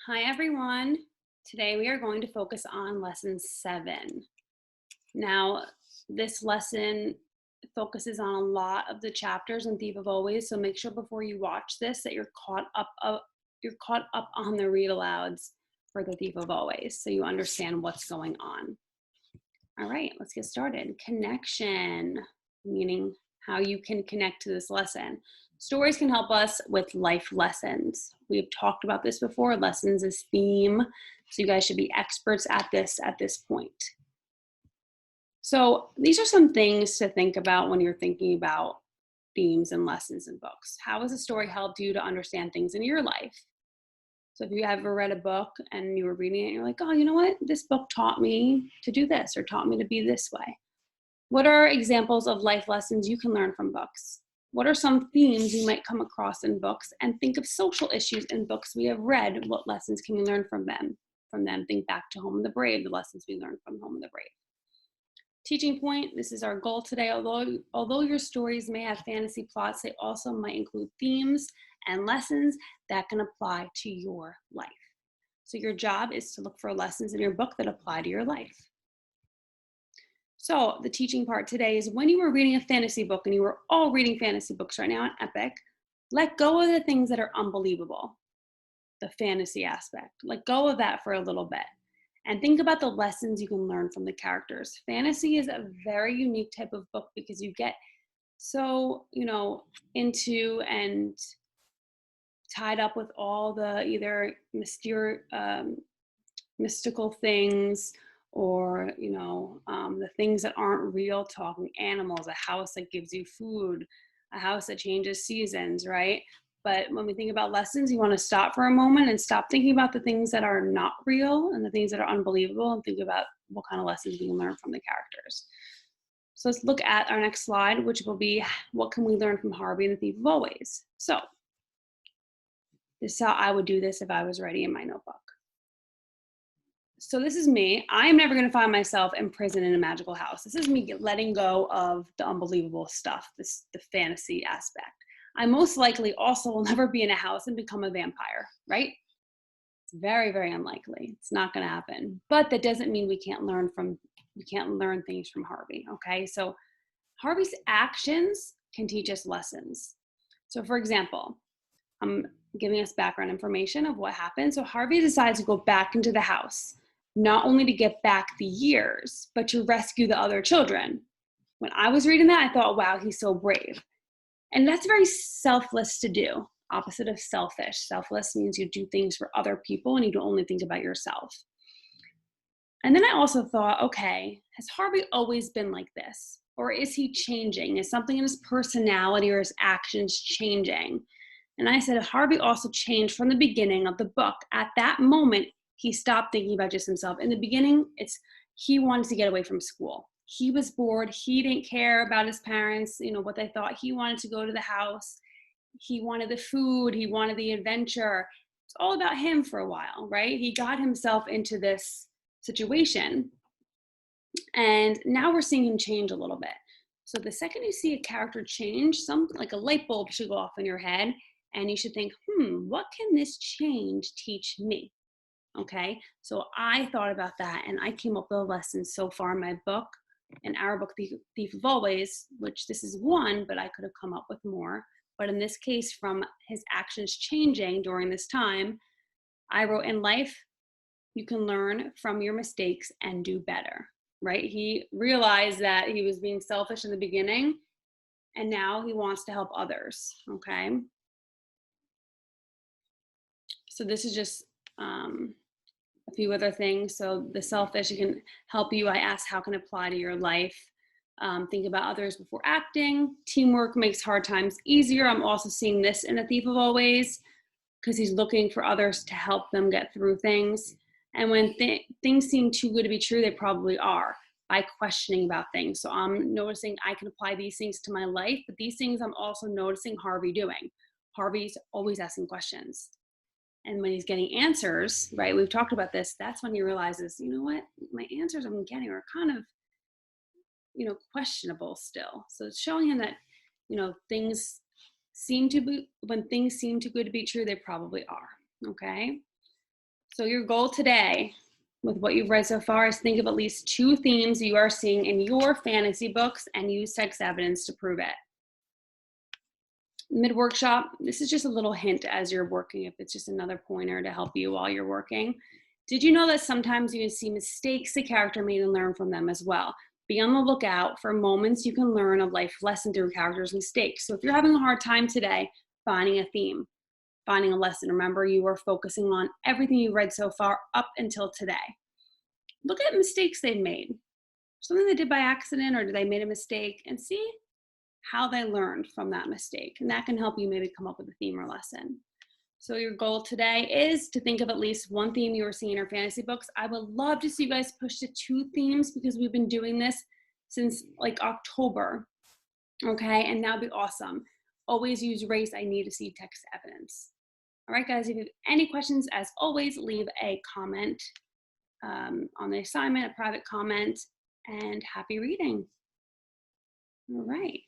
Hi everyone. Today we are going to focus on lesson 7. Now, this lesson focuses on a lot of the chapters in Thief of Always, so make sure before you watch this that you're caught up on the read alouds for the Thief of Always so you understand what's going on. All right, let's get started. Connection, meaning how you can connect to this lesson. Stories can help us with life lessons. We've talked about this before. Lessons is theme, so you guys should be experts at this point. So these are some things to think about when you're thinking about themes and lessons in books. How has a story helped you to understand things in your life? So if you ever read a book and you were reading it and you're like, oh, you know what? This book taught me to do this or taught me to be this way. What are examples of life lessons you can learn from books? What are some themes you might come across in books? And think of social issues in books we have read. What lessons can we learn from them? Think back to Home of the Brave, the lessons we learned from Home of the Brave. Teaching point, this is our goal today. Although your stories may have fantasy plots, they also might include themes and lessons that can apply to your life. So your job is to look for lessons in your book that apply to your life. So the teaching part today is when you were reading a fantasy book, and you are all reading fantasy books right now on Epic, let go of the things that are unbelievable, the fantasy aspect. Let go of that for a little bit. And think about the lessons you can learn from the characters. Fantasy is a very unique type of book because you get so, into and tied up with all the either mystical things or, the things that aren't real, talking animals, a house that gives you food, a house that changes seasons, right? But when we think about lessons, you want to stop for a moment and stop thinking about the things that are not real and the things that are unbelievable and think about what kind of lessons we can learn from the characters. So let's look at our next slide, which will be what can we learn from Harvey and the Thief of Always. So this is how I would do this if I was writing in my notebook. So this is me. I'm never going to find myself in prison in a magical house. This is me letting go of the unbelievable stuff, the fantasy aspect. I most likely also will never be in a house and become a vampire, right? It's very, very unlikely. It's not going to happen. But that doesn't mean we can't learn things from Harvey, okay? So Harvey's actions can teach us lessons. So for example, I'm giving us background information of what happened. So Harvey decides to go back into the house, not only to get back the years, but to rescue the other children. When I was reading that, I thought, wow, he's so brave. And that's very selfless to do, opposite of selfish. Selfless means you do things for other people and you don't only think about yourself. And then I also thought, okay, has Harvey always been like this? Or is he changing? Is something in his personality or his actions changing? And I said, Harvey also changed from the beginning of the book. At that moment, he stopped thinking about just himself. In the beginning, he wanted to get away from school. He was bored. He didn't care about his parents, what they thought. He wanted to go to the house. He wanted the food. He wanted the adventure. It's all about him for a while, right? He got himself into this situation. And now we're seeing him change a little bit. So the second you see a character change, something like a light bulb should go off in your head. And you should think, what can this change teach me? Okay, so I thought about that and I came up with a lesson so far in my book, in our book, Thief of Always, which this is one, but I could have come up with more. But in this case, from his actions changing during this time, I wrote, in life, you can learn from your mistakes and do better, right? He realized that he was being selfish in the beginning and now he wants to help others, okay? So this is just a few other things. So the selfish, it can help you. I asked how can it apply to your life. Think about others before acting. Teamwork makes hard times easier. I'm also seeing this in A Thief of Always because he's looking for others to help them get through things. And when things seem too good to be true, they probably are, by questioning about things. So I'm noticing I can apply these things to my life, but these things I'm also noticing Harvey doing. Harvey's always asking questions. And when he's getting answers, right, we've talked about this, that's when he realizes, you know what, my answers I'm getting are kind of, questionable still. So it's showing him that, when things seem too good to be true, they probably are, okay? So your goal today with what you've read so far is think of at least 2 themes you are seeing in your fantasy books and use text evidence to prove it. Mid-workshop, this is just a little hint as you're working, if it's just another pointer to help you while you're working. Did you know that sometimes you can see mistakes the character made and learn from them as well? Be on the lookout for moments you can learn a life lesson through characters' mistakes. So if you're having a hard time today finding a theme, finding a lesson, remember you are focusing on everything you've read so far up until today. Look at mistakes they've made. Something they did by accident, or did they made a mistake, and see how they learned from that mistake. And that can help you maybe come up with a theme or lesson. So your goal today is to think of at least 1 theme you are seeing in your fantasy books. I would love to see you guys push to 2 themes because we've been doing this since like October. Okay, and that'd be awesome. Always use race. I need to see text evidence. All right, guys, if you have any questions, as always, leave a comment on the assignment, a private comment, and happy reading. All right.